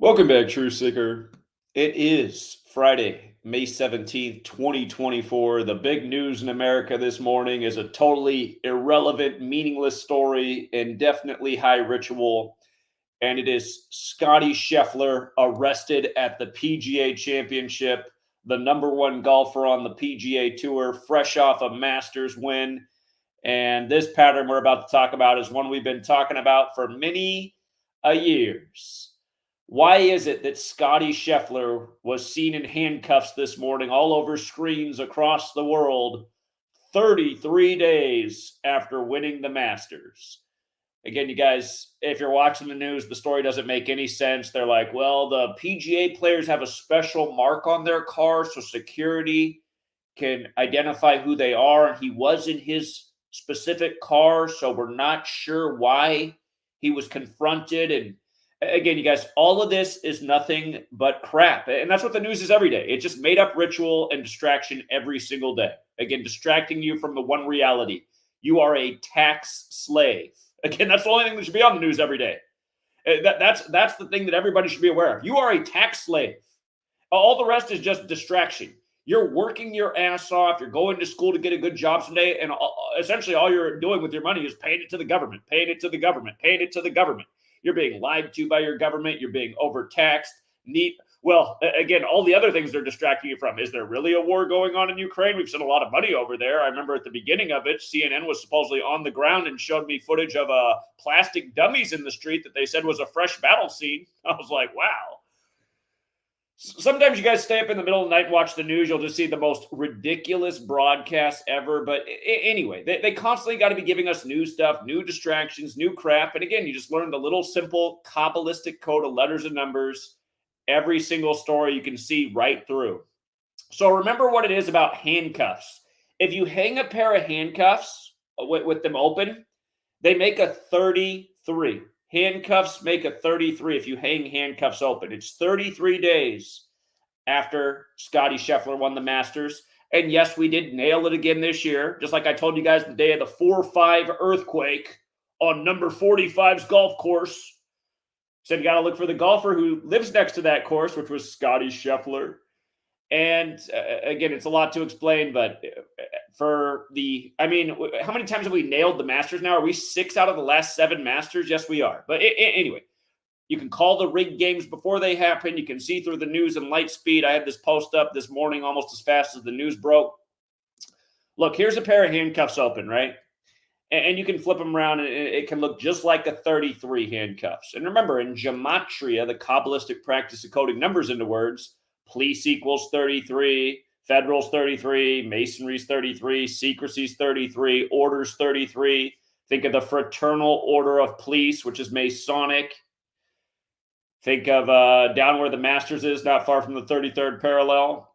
Welcome back, True Seeker. It is Friday, May 17th, 2024. The big news in America this morning is a totally irrelevant, meaningless story and definitely high ritual. And it is Scottie Scheffler arrested at the PGA Championship, the number one golfer on the PGA Tour, fresh off a Masters win. And this pattern we're about to talk about is one we've been talking about for many years. Why is it that Scottie Scheffler was seen in handcuffs this morning all over screens across the world 33 days after winning the Masters? Again, you guys, if you're watching the news, the story doesn't make any sense. They're like, well, the PGA players have a special mark on their car so security can identify who they are. And he was in his specific car, so we're not sure why he was confronted. And again, you guys, all of this is nothing but crap. And that's what the news is every day. It's just made up ritual and distraction every single day. Again, distracting you from the one reality. You are a tax slave. Again, that's the only thing that should be on the news every day. That's the thing that everybody should be aware of. You are a tax slave. All the rest is just distraction. You're working your ass off. You're going to school to get a good job someday. And essentially all you're doing with your money is paying it to the government, paying it to the government, paying it to the government. You're being lied to by your government. You're being overtaxed. Well, again, all the other things they're distracting you from. Is there really a war going on in Ukraine? We've sent a lot of money over there. I remember at the beginning of it, CNN was supposedly on the ground and showed me footage of plastic dummies in the street that they said was a fresh battle scene. I was like, wow. Sometimes you guys stay up in the middle of the night and watch the news. You'll just see the most ridiculous broadcasts ever. But anyway, they constantly got to be giving us new stuff, new distractions, new crap. And again, you just learn the little simple Kabbalistic code of letters and numbers. Every single story you can see right through. So remember what it is about handcuffs. If you hang a pair of handcuffs with them open, they make a 33. Handcuffs make a 33 if you hang handcuffs open. It's 33 days after Scottie Scheffler won the Masters. And yes, we did nail it again this year. Just like I told you guys the day of the 4-5 earthquake on number 45's golf course. Said you got to look for the golfer who lives next to that course, which was Scottie Scheffler. And again, it's a lot to explain, but how many times have we nailed the Masters now? Are we 6 out of the last 7 Masters? Yes, we are. But anyway, you can call the rigged games before they happen. You can see through the news in light speed. I had this post up this morning almost as fast as the news broke. Look, here's a pair of handcuffs open, right? And you can flip them around, and it can look just like a 33 handcuffs. And remember, in Gematria, the Kabbalistic practice of coding numbers into words, police equals 33, federal's 33, masonry's 33, secrecy's 33, order's 33. Think of the Fraternal Order of Police, which is Masonic. Think of down where the Masters is, not far from the 33rd parallel.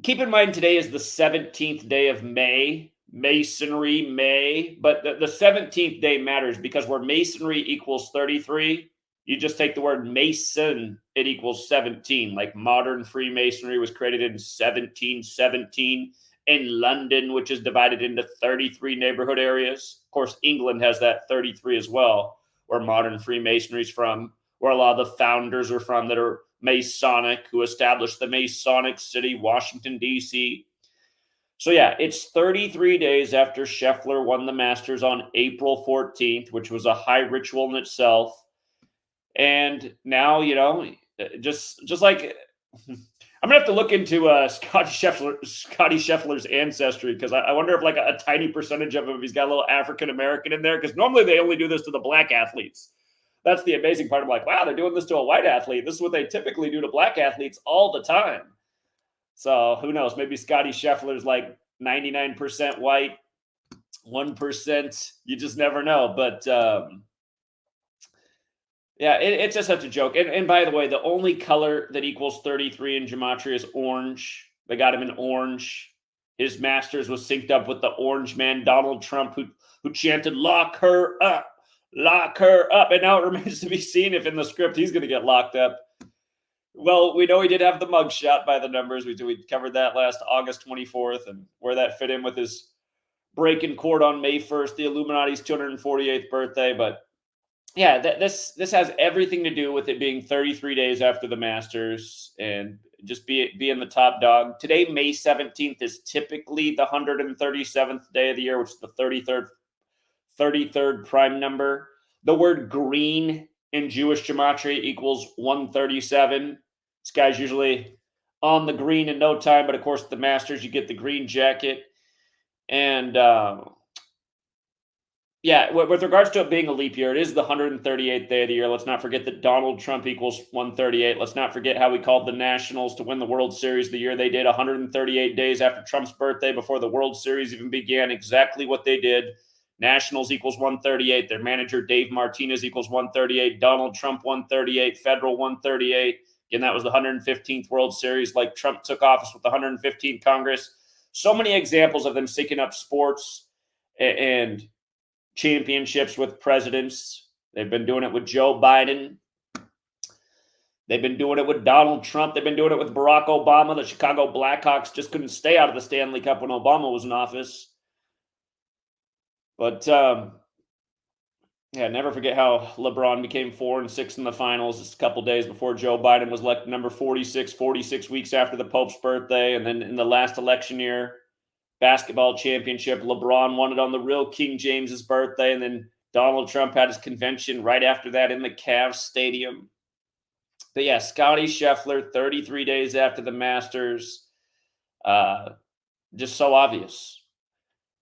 Keep in mind, today is the 17th day of May. Masonry, May, but the 17th day matters because where masonry equals 33, you just take the word mason, it equals 17. Like modern Freemasonry was created in 1717 in London, which is divided into 33 neighborhood areas. Of course, England has that 33 as well, where modern Freemasonry is from, where a lot of the founders are from that are Masonic, who established the Masonic city, Washington, D.C. So yeah, it's 33 days after Scheffler won the Masters on April 14th, which was a high ritual in itself. And now, just like I'm gonna have to look into Scottie Scheffler's ancestry, because I wonder if like a tiny percentage of him, he's got a little African American in there, because normally they only do this to the black athletes. That's the amazing part. I'm like, wow, they're doing this to a white athlete. This is what they typically do to black athletes all the time. So who knows? Maybe Scottie Scheffler's like 99% white, 1%. You just never know. But yeah, it's just such a joke. And by the way, the only color that equals 33 in Gematria is orange. They got him in orange. His Masters was synced up with the orange man, Donald Trump, who chanted, "Lock her up, lock her up." And now it remains to be seen if in the script he's going to get locked up. Well, we know he did have the mugshot by the numbers. We covered that last August 24th and where that fit in with his break in court on May 1st, the Illuminati's 248th birthday. But yeah, this has everything to do with it being 33 days after the Masters and just being the top dog. Today, May 17th, is typically the 137th day of the year, which is the 33rd prime number. The word green in Jewish gematria equals 137. This guy's usually on the green in no time, but of course, the Masters, you get the green jacket. And yeah, with regards to it being a leap year, it is the 138th day of the year. Let's not forget that Donald Trump equals 138. Let's not forget how we called the Nationals to win the World Series the year they did, 138 days after Trump's birthday, before the World Series even began. Exactly what they did. Nationals equals 138. Their manager, Dave Martinez, equals 138. Donald Trump, 138. Federal, 138. Again, that was the 115th World Series, like Trump took office with the 115th Congress. So many examples of them syncing up sports and championships with presidents. They've been doing it with Joe Biden. They've been doing it with Donald Trump. They've been doing it with Barack Obama. The Chicago Blackhawks just couldn't stay out of the Stanley Cup when Obama was in office. But yeah, never forget how LeBron became 4-6 in the finals just a couple days before Joe Biden was elected number 46 weeks after the Pope's birthday. And then in the last election year, basketball championship, LeBron won it on the real King James's birthday. And then Donald Trump had his convention right after that in the Cavs stadium. But yeah, Scottie Scheffler, 33 days after the Masters. Just so obvious.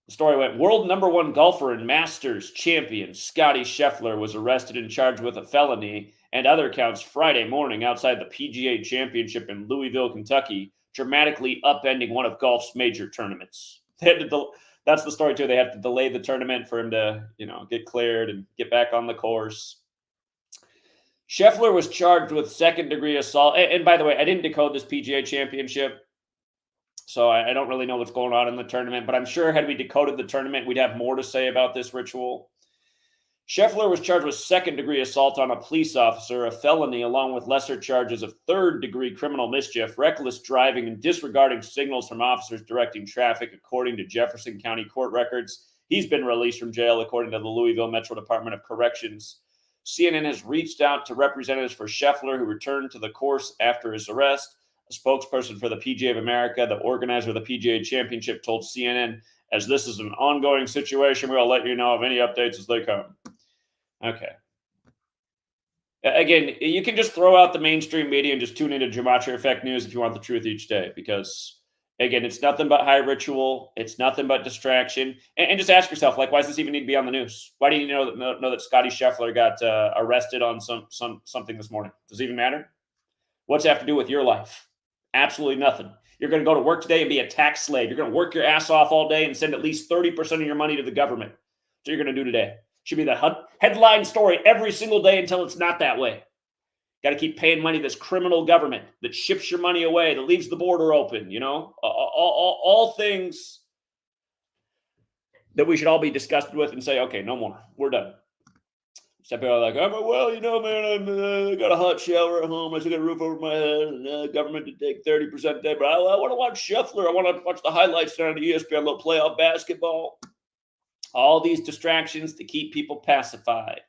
The story went, world number one golfer and Masters champion Scottie Scheffler was arrested and charged with a felony and other counts Friday morning outside the PGA Championship in Louisville, Kentucky, dramatically upending one of golf's major tournaments. That's the story too. They have to delay the tournament for him to, get cleared and get back on the course. Sheffler was charged with second-degree assault. And by the way, I didn't decode this PGA Championship, so I don't really know what's going on in the tournament, but I'm sure had we decoded the tournament, we'd have more to say about this ritual. Sheffler was charged with second-degree assault on a police officer, a felony, along with lesser charges of third-degree criminal mischief, reckless driving, and disregarding signals from officers directing traffic, according to Jefferson County court records. He's been released from jail, according to the Louisville Metro Department of Corrections. CNN has reached out to representatives for Sheffler, who returned to the course after his arrest. A spokesperson for the PGA of America, the organizer of the PGA Championship, told CNN, as this is an ongoing situation, we'll let you know of any updates as they come. Okay. Again, you can just throw out the mainstream media and just tune into Gematria Effect News if you want the truth each day, because, again, it's nothing but high ritual. It's nothing but distraction. And just ask yourself, why does this even need to be on the news? Why do you know that Scottie Scheffler got arrested on something this morning? Does it even matter? What's it have to do with your life? Absolutely nothing. You're going to go to work today and be a tax slave. You're going to work your ass off all day and send at least 30% of your money to the government. So you're going to do today. Should be the headline story every single day until it's not that way. Got to keep paying money to this criminal government that ships your money away, that leaves the border open, all things that we should all be disgusted with and say, okay, no more. We're done. Some people are like, man, I got a hot shower at home. I still got a roof over my head, and the government to take 30% a day. But I want to watch Sheffler. I want to watch the highlights down on ESPN, a little playoff basketball. All these distractions to keep people pacified.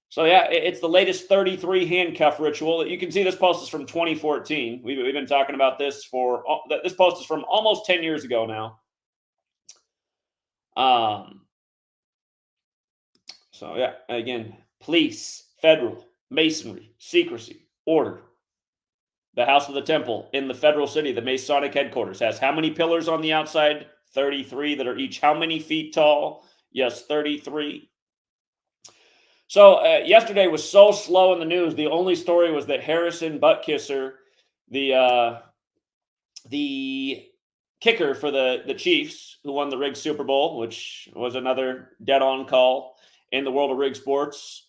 So, yeah, it's the latest 33 handcuff ritual. You can see this post is from 2014. We've been talking about this this post is from almost 10 years ago now. So, yeah, again, police, federal, masonry, secrecy, order. The House of the Temple in the federal city, the Masonic headquarters, has how many pillars on the outside? 33 that are each how many feet tall? Yes, 33. So yesterday was so slow in the news. The only story was that Harrison Butker, the kicker for the Chiefs, who won the rigged Super Bowl, which was another dead-on call in the world of rigged sports.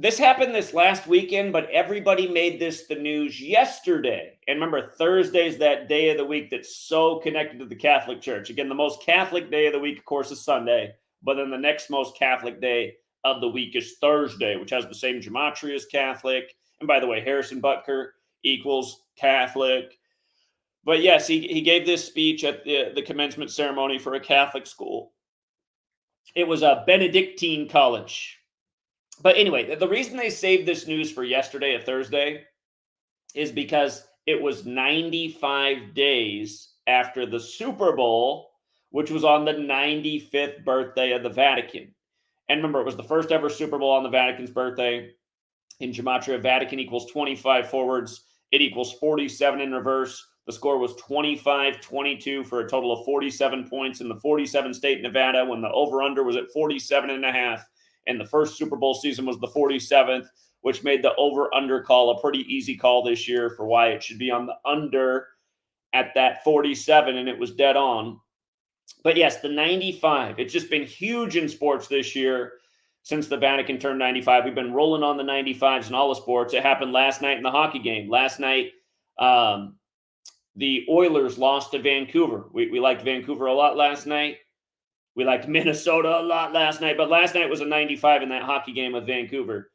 This happened this last weekend, but everybody made this the news yesterday. And remember, Thursday's that day of the week that's so connected to the Catholic Church. Again, the most Catholic day of the week, of course, is Sunday. But then the next most Catholic day of the week is Thursday, which has the same gematria as Catholic. And by the way, Harrison Butker equals Catholic. But yes, he gave this speech at the commencement ceremony for a Catholic school. It was a Benedictine college. But anyway, the reason they saved this news for yesterday, a Thursday, is because it was 95 days after the Super Bowl, which was on the 95th birthday of the Vatican. And remember, it was the first ever Super Bowl on the Vatican's birthday. In Gematria, Vatican equals 25 forwards. It equals 47 in reverse. The score was 25-22 for a total of 47 points in the 47 state Nevada when the over-under was at 47 and a half. And the first Super Bowl season was the 47th, which made the over-under call a pretty easy call this year for why it should be on the under at that 47, and it was dead on. But yes, the 95, it's just been huge in sports this year since the Vatican turned 95. We've been rolling on the 95s in all the sports. It happened last night in the hockey game. Last night, the Oilers lost to Vancouver. We liked Vancouver a lot last night. We liked Minnesota a lot last night, but last night was a 95 in that hockey game with Vancouver.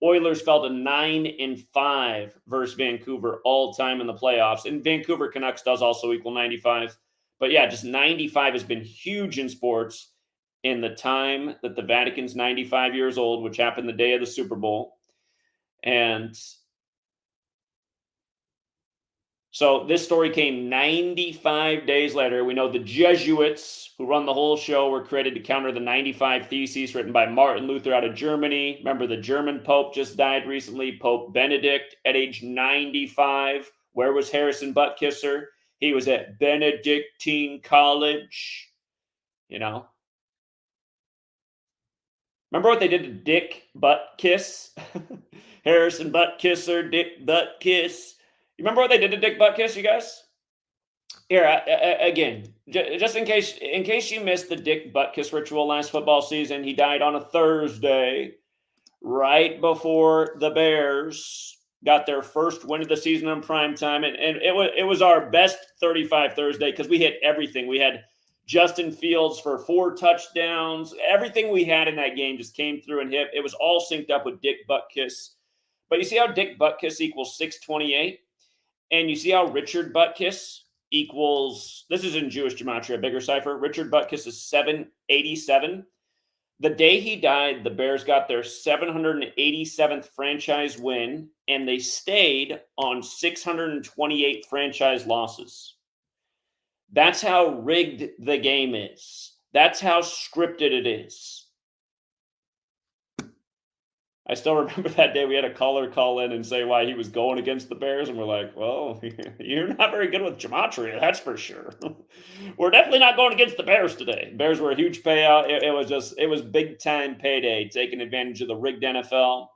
Oilers fell to 9-5 versus Vancouver all time in the playoffs. And Vancouver Canucks does also equal 95. But yeah, just 95 has been huge in sports in the time that the Vatican's 95 years old, which happened the day of the Super Bowl. And so this story came 95 days later. We know the Jesuits, who run the whole show, were created to counter the 95 Theses written by Martin Luther out of Germany. Remember, the German Pope just died recently, Pope Benedict, at age 95. Where was Harrison Butker? He was at Benedictine College. You know? Remember what they did to Dick Butkus? Harrison Butker, Dick Butkus. You remember what they did to Dick Butkus, you guys? Here, again, just in case you missed the Dick Butkus ritual last football season, he died on a Thursday, right before the Bears got their first win of the season in prime time, and it was our best 35 Thursday because we hit everything. We had Justin Fields for 4 touchdowns. Everything we had in that game just came through and hit. It was all synced up with Dick Butkus. But you see how Dick Butkus equals 628? And you see how Richard Butkus equals, this is in Jewish gematria, a bigger cipher. Richard Butkus is 787. The day he died, the Bears got their 787th franchise win, and they stayed on 628 franchise losses. That's how rigged the game is. That's how scripted it is. I still remember that day we had a caller call in and say why he was going against the Bears, and we're like, well, you're not very good with gematria, that's for sure. We're definitely not going against the Bears today. Bears were a huge payout. It was big time payday, taking advantage of the rigged NFL.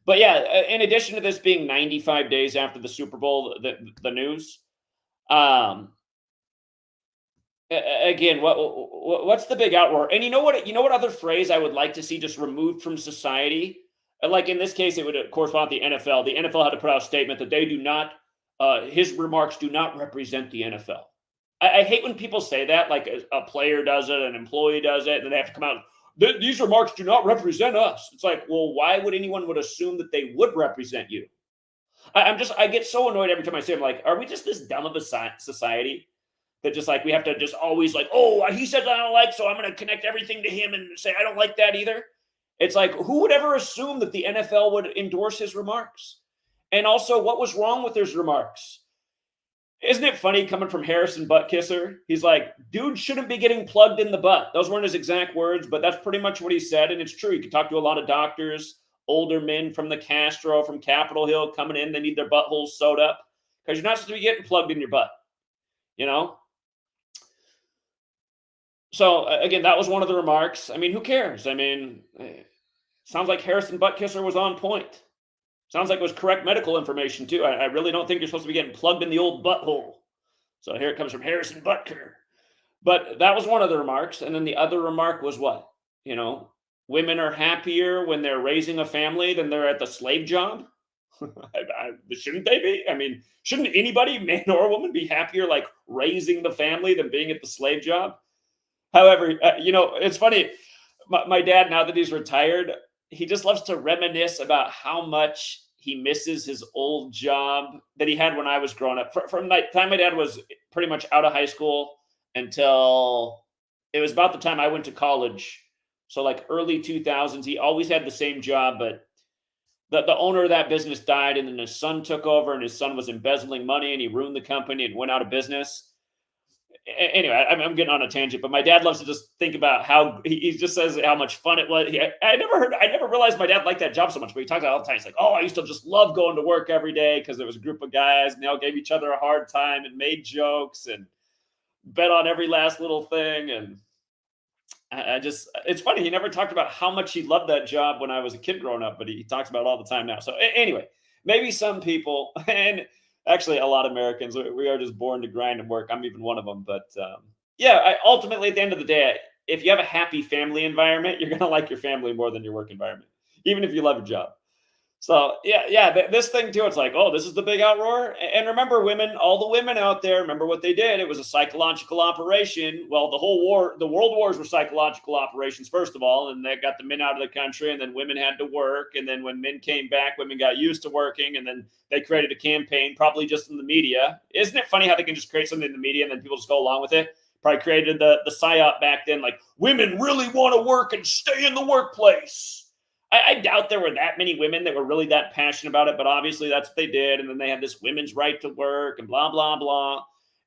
But yeah, in addition to this being 95 days after the Super Bowl, the news, again, what's the big outroar? And you know what other phrase I would like to see just removed from society? Like in this case, it would correspond to the NFL. The NFL had to put out a statement that they do not, his remarks do not represent the NFL. I hate when people say that, like a player does it, an employee does it, and then they have to come out, these remarks do not represent us. It's like, well, why would anyone would assume that they would represent you? I get so annoyed every time I say it. I'm like, are we just this dumb of a society? That just like we have to just always like, oh, he said that I don't like, so I'm going to connect everything to him and say I don't like that either. It's like, who would ever assume that the NFL would endorse his remarks? And also, what was wrong with his remarks? Isn't it funny coming from Harrison Butker? He's like, dude shouldn't be getting plugged in the butt. Those weren't his exact words, but that's pretty much what he said. And it's true. You can talk to a lot of doctors, older men from the Castro, from Capitol Hill coming in. They need their buttholes sewed up because you're not supposed to be getting plugged in your butt, you know? So, again, that was one of the remarks. I mean, who cares? I mean, sounds like Harrison Butker was on point. Sounds like it was correct medical information, too. I really don't think you're supposed to be getting plugged in the old butthole. So here it comes from Harrison Butker. But that was one of the remarks. And then the other remark was what? You know, women are happier when they're raising a family than they're at the slave job. Shouldn't they be? I mean, shouldn't anybody, man or woman, be happier like raising the family than being at the slave job? However, you know, it's funny. My dad, now that he's retired, he just loves to reminisce about how much he misses his old job that he had when I was growing up. From the time my dad was pretty much out of high school until it was about the time I went to college. So like early 2000s, he always had the same job, but the owner of that business died, and then his son took over, and his son was embezzling money, and he ruined the company and went out of business. Anyway, I'm getting on a tangent, but my dad loves to just think about how he just says how much fun it was. I never realized my dad liked that job so much, but he talks about it all the time. He's like, oh, I used to just love going to work every day because there was a group of guys and they all gave each other a hard time and made jokes and bet on every last little thing. And I just, it's funny. He never talked about how much he loved that job when I was a kid growing up, but he talks about it all the time now. So anyway, maybe some people, and actually a lot of Americans, we are just born to grind and work. I'm even one of them. But yeah, ultimately at the end of the day, if you have a happy family environment, you're going to like your family more than your work environment, even if you love your job. So yeah, this thing too. It's like, oh, this is the big outroar. And remember, women, all the women out there, remember what they did? It was a psychological operation. Well, the whole war, the world wars were psychological operations first of all, and they got the men out of the country, and then women had to work. And then when men came back, women got used to working, and then they created a campaign, probably just in the media. Isn't it funny how they can just create something in the media and then people just go along with it? Probably created the psyop back then, like women really want to work and stay in the workplace. I doubt there were that many women that were really that passionate about it, but obviously that's what they did. And then they had this women's right to work and blah, blah, blah.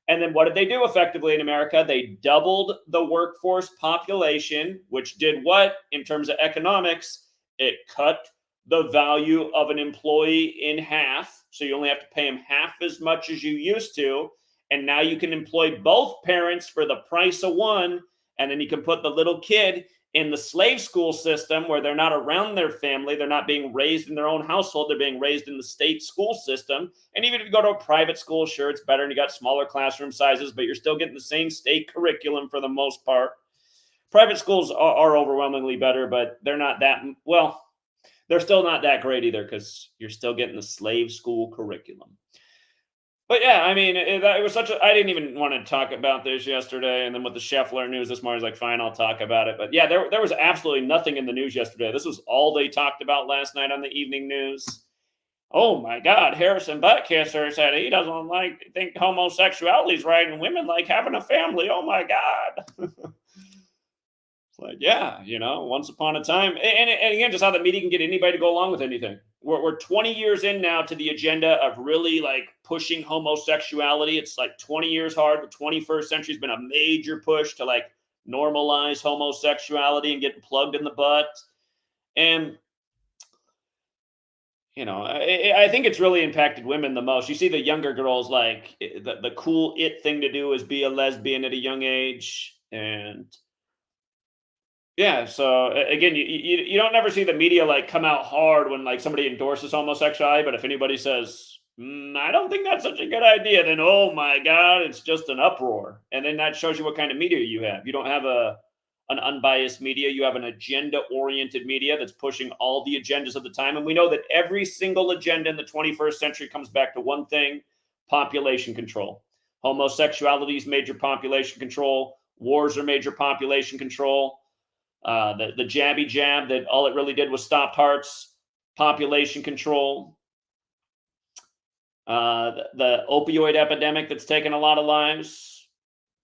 And then what did they do effectively in America? They doubled the workforce population, which did what in terms of economics? It cut the value of an employee in half. So you only have to pay them half as much as you used to. And now you can employ both parents for the price of one. And then you can put the little kid in the slave school system where they're not around their family. They're not being raised in their own household. They're being raised in the state school system. And even if you go to a private school, sure, it's better and you got smaller classroom sizes, but you're still getting the same state curriculum for the most part. Private schools are overwhelmingly better, but they're not that, well, they're still not that great either because you're still getting the slave school curriculum. But yeah, I mean, it was such a. I didn't even want to talk about this yesterday, and then with the Sheffler news this morning, I was like, fine, I'll talk about it. But yeah, there was absolutely nothing in the news yesterday. This was all they talked about last night on the evening news. Oh my God, Harrison Butker said he doesn't think homosexuality is right, and women like having a family. Oh my God. Like, yeah, once upon a time. And again, just how the media can get anybody to go along with anything. We're 20 years in now to the agenda of really like pushing homosexuality. It's like 20 years hard. The 21st century has been a major push to like normalize homosexuality and getting plugged in the butt. And, I think it's really impacted women the most. You see the younger girls, like the cool thing to do is be a lesbian at a young age. And yeah, so again, you don't never see the media like come out hard when like somebody endorses homosexuality, but if anybody says, I don't think that's such a good idea, then oh my God, it's just an uproar. And then that shows you what kind of media you have. You don't have an unbiased media, you have an agenda-oriented media that's pushing all the agendas of the time. And we know that every single agenda in the 21st century comes back to one thing: population control. Homosexuality is major population control, wars are major population control. The jabby jab that all it really did was stopped hearts, population control. The opioid epidemic that's taken a lot of lives,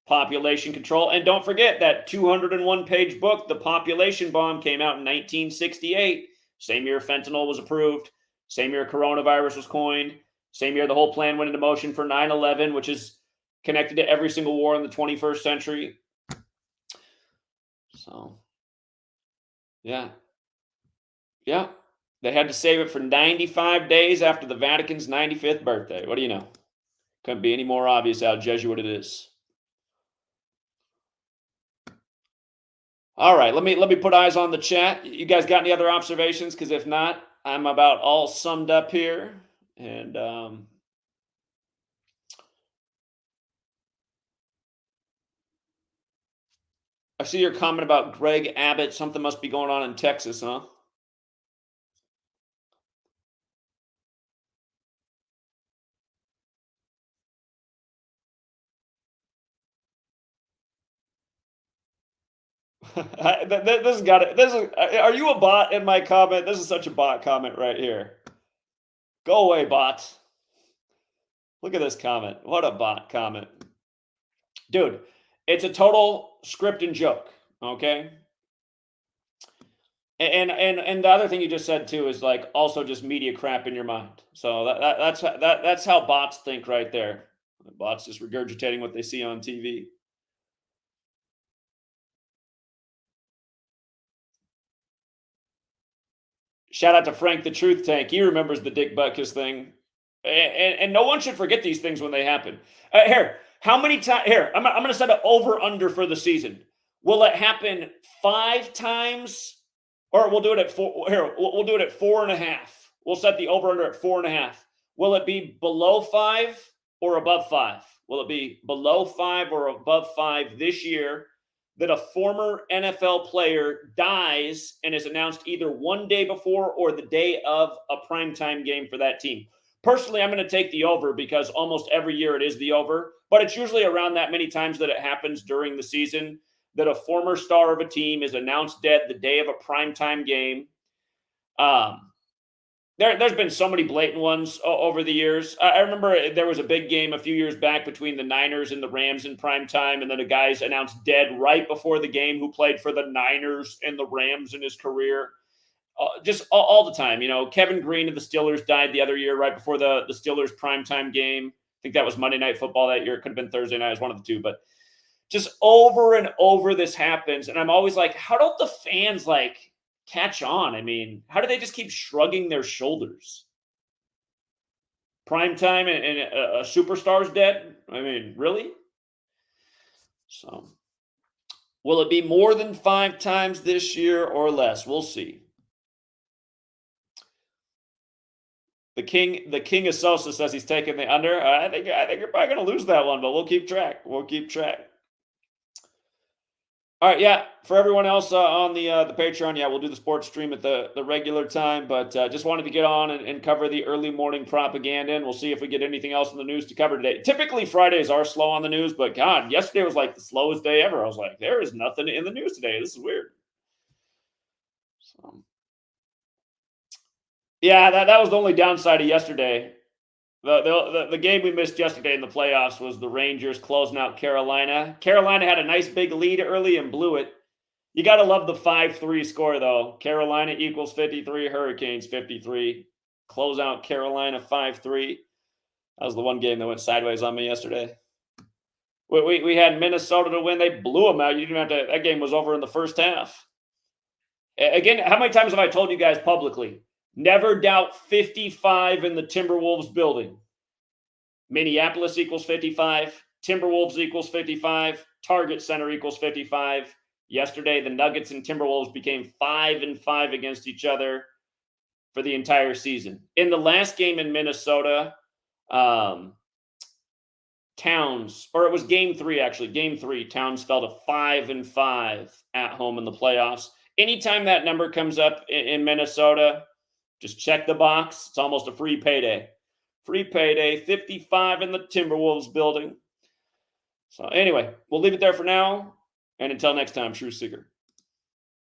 population control. And don't forget that 201-page book, The Population Bomb, came out in 1968. Same year fentanyl was approved. Same year coronavirus was coined. Same year the whole plan went into motion for 9/11, which is connected to every single war in the 21st century. So... yeah. They had to save it for 95 days after the Vatican's 95th birthday. What do you know? Couldn't be any more obvious how Jesuit it is. All right, let me put eyes on the chat. You guys got any other observations? Because if not, I'm about all summed up here. And I see your comment about Greg Abbott. Something must be going on in Texas, huh? This has got it. Are you a bot in my comment? This is such a bot comment right here. Go away, bot. Look at this comment. What a bot comment. Dude, it's a total script and joke, okay? And the other thing you just said too is like also just media crap in your mind. So that's how bots think right there. The bots just regurgitating what they see on TV. Shout out to Frank the Truth Tank. He remembers the Dick Butkus thing. And no one should forget these things when they happen. Here, how many times? Here, I'm going to set an over under for the season. Will it happen 5 times? Or we'll do it at four. Here, we'll do it at 4.5. We'll set the over under at 4.5. Will it be below 5 or above 5? Will it be below 5 or above 5 this year that a former NFL player dies and is announced either one day before or the day of a primetime game for that team? Personally, I'm going to take the over because almost every year it is the over, but it's usually around that many times that it happens during the season that a former star of a team is announced dead the day of a primetime game. There's been so many blatant ones over the years. I remember there was a big game a few years back between the Niners and the Rams in prime time, and then a guy's announced dead right before the game who played for the Niners and the Rams in his career. Just all the time. You know, Kevin Green of the Steelers died the other year right before the Steelers primetime game. I think that was Monday Night Football that year. It could have been Thursday night. It was one of the two. But just over and over this happens. And I'm always like, how don't the fans like catch on? I mean, how do they just keep shrugging their shoulders? Prime time and a superstar's dead? I mean, really? So, will it be more than 5 times this year or less? We'll see. The king of Sosa says he's taking the under. I think you're probably going to lose that one, but we'll keep track. We'll keep track. All right, yeah. For everyone else on the Patreon, yeah, we'll do the sports stream at the regular time. But just wanted to get on and cover the early morning propaganda, and we'll see if we get anything else in the news to cover today. Typically, Fridays are slow on the news, but God, yesterday was like the slowest day ever. I was like, there is nothing in the news today. This is weird. So, yeah, that was the only downside of yesterday. The game we missed yesterday in the playoffs was the Rangers closing out Carolina. Carolina had a nice big lead early and blew it. You got to love the 5-3 score, though. Carolina equals 53, Hurricanes 53. Close out Carolina 5-3. That was the one game that went sideways on me yesterday. We had Minnesota to win. They blew them out. You didn't have to. That game was over in the first half. Again, how many times have I told you guys publicly? Never doubt 55 in the Timberwolves building. Minneapolis equals 55. Timberwolves equals 55. Target Center equals 55. Yesterday, the Nuggets and Timberwolves became 5-5 against each other for the entire season. In the last game in Minnesota, Towns, or it was game 3, actually. Game 3, Towns fell to 5-5 at home in the playoffs. Anytime that number comes up in Minnesota, just check the box. It's almost a free payday. Free payday, 55 in the Timberwolves building. So anyway, we'll leave it there for now. And until next time, True Seeker.